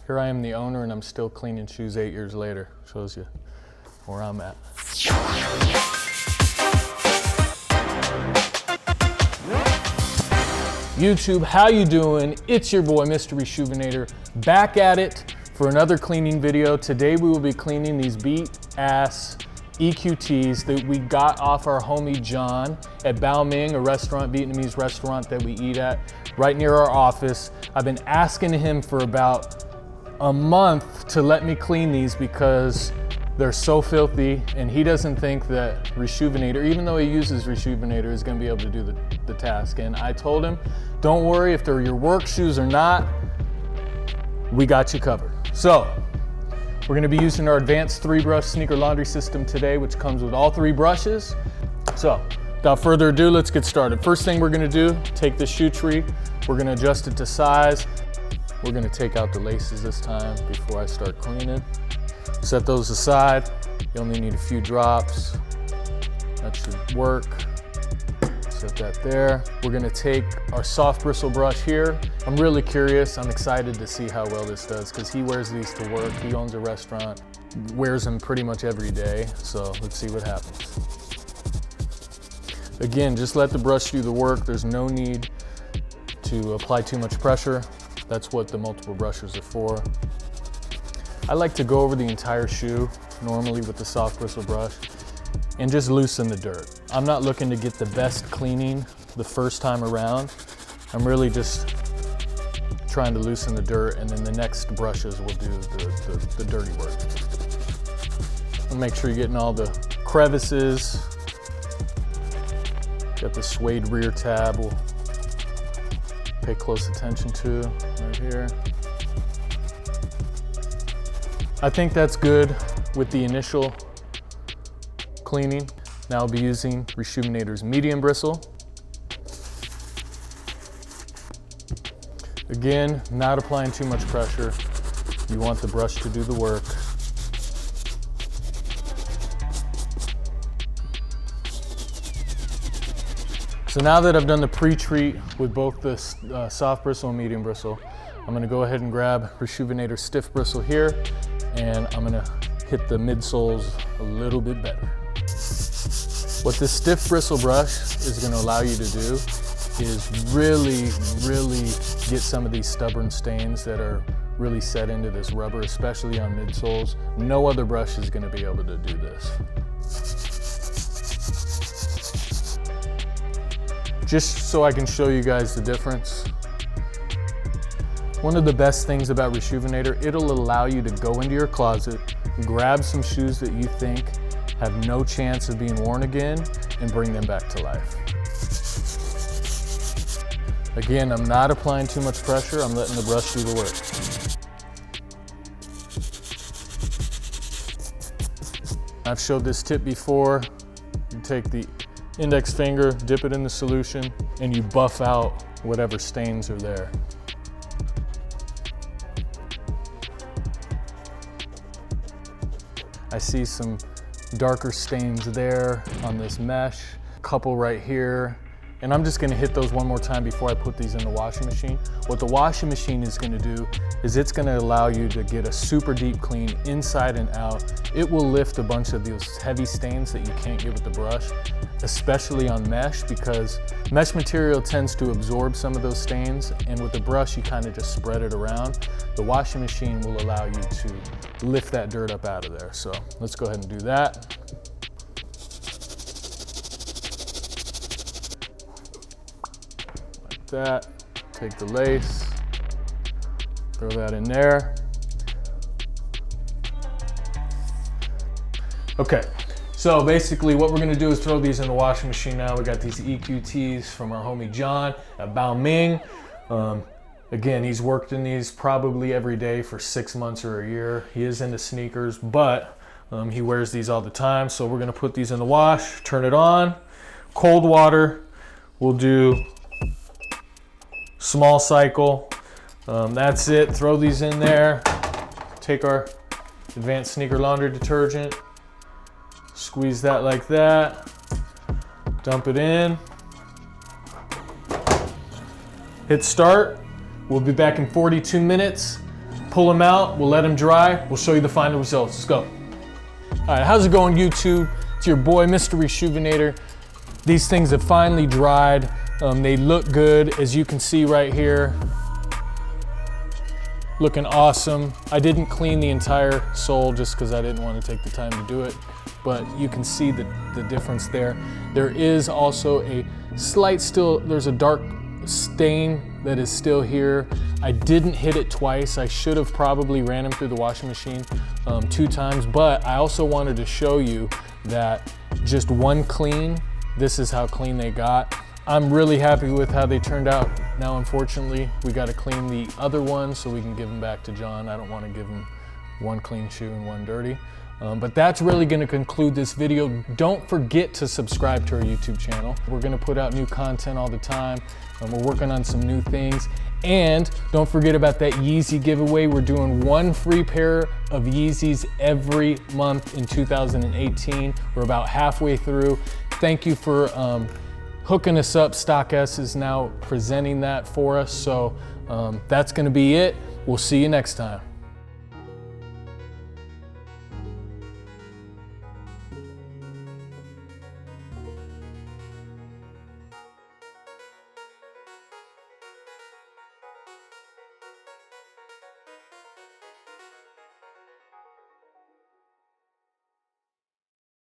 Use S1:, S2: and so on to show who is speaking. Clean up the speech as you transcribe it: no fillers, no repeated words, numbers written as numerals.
S1: Here I am, the owner, and I'm still cleaning shoes 8 years later. Shows you where I'm at. YouTube, how you doing? It's your boy, Mr. Reshoevn8er, back at it for another cleaning video. Today we will be cleaning these beat-ass EQTs that we got off our homie John at Bao Ming, a restaurant, Vietnamese restaurant that we eat at right near our office. I've been asking him for about a month to let me clean these because they're so filthy, and he doesn't think that Reshoevn8er, even though he uses Reshoevn8er, is gonna be able to do the task. And I told him, don't worry, if they're your work shoes or not, we got you covered. So, we're gonna be using our advanced 3-brush sneaker laundry system today, which comes with all 3 brushes. So, without further ado, let's get started. First thing we're gonna do, take this shoe tree, we're gonna adjust it to size. We're gonna take out the laces this time before I start cleaning. Set those aside. You only need a few drops. That should work. Set that there. We're gonna take our soft bristle brush here. I'm really curious. I'm excited to see how well this does because he wears these to work. He owns a restaurant, wears them pretty much every day. So let's see what happens. Again, just let the brush do the work. There's no need to apply too much pressure. That's what the multiple brushes are for. I like to go over the entire shoe, normally with the soft bristle brush, and just loosen the dirt. I'm not looking to get the best cleaning the first time around. I'm really just trying to loosen the dirt, and then the next brushes will do the dirty work. And make sure you're getting all the crevices. Got the suede rear tab we'll pay close attention to right here. I think that's good with the initial cleaning. Now I'll be using Reshoevn8er's medium bristle. Again, not applying too much pressure. You want the brush to do the work. So now that I've done the pre-treat with both the soft bristle and medium bristle, I'm gonna go ahead and grab Reshoevn8er's stiff bristle here, and I'm gonna hit the midsoles a little bit better. What this stiff bristle brush is gonna allow you to do is really get some of these stubborn stains that are really set into this rubber, especially on midsoles. No other brush is gonna be able to do this. Just so I can show you guys the difference. One of the best things about Reshoevn8er, it'll allow you to go into your closet, grab some shoes that you think have no chance of being worn again, and bring them back to life. Again, I'm not applying too much pressure, I'm letting the brush do the work. I've showed this tip before. You take the index finger, dip it in the solution, and you buff out whatever stains are there. I see some darker stains there on this mesh, a couple right here, and I'm just gonna hit those one more time before I put these in the washing machine. What the washing machine is gonna do is it's gonna allow you to get a super deep clean inside and out. It will lift a bunch of those heavy stains that you can't get with the brush, especially on mesh, because mesh material tends to absorb some of those stains, and with the brush you kind of just spread it around. The washing machine will allow you to lift that dirt up out of there. So let's go ahead and do that. Like that. Take the lace, throw that in there. Okay, so basically what we're gonna do is throw these in the washing machine now. We got these EQTs from our homie John at Bao Ming. Again, he's worked in these probably every day for 6 months or a year. He is into sneakers, but he wears these all the time. So we're gonna put these in the wash, turn it on, cold water. We'll do small cycle. That's it, throw these in there. Take our advanced Sneaker Laundry Detergent, squeeze that like that, dump it in, hit start. We'll be back in 42 minutes. pull them out, we'll let them dry, we'll show you the final results. Let's go. All right, how's it going, YouTube? It's your boy, Mr. Reshoevnator. These things have finally dried. They look good, as you can see right here. Looking awesome. I didn't clean the entire sole just because I didn't want to take the time to do it, but you can see the difference there. There is also a slight there's a dark stain that is still here. I didn't hit it twice. I should have probably ran them through the washing machine 2 times, but I also wanted to show you that just one clean, this is how clean they got. I'm really happy with how they turned out. Now, unfortunately, we got to clean the other one so we can give them back to John. I don't want to give him one clean shoe and one dirty. But that's really going to conclude this video. Don't forget to subscribe to our YouTube channel. We're going to put out new content all the time. We're working on some new things. And don't forget about that Yeezy giveaway. We're doing 1 free pair of Yeezys every month in 2018. We're about halfway through. Thank you for hooking us up. StockS is now presenting that for us. So that's going to be it. We'll see you next time.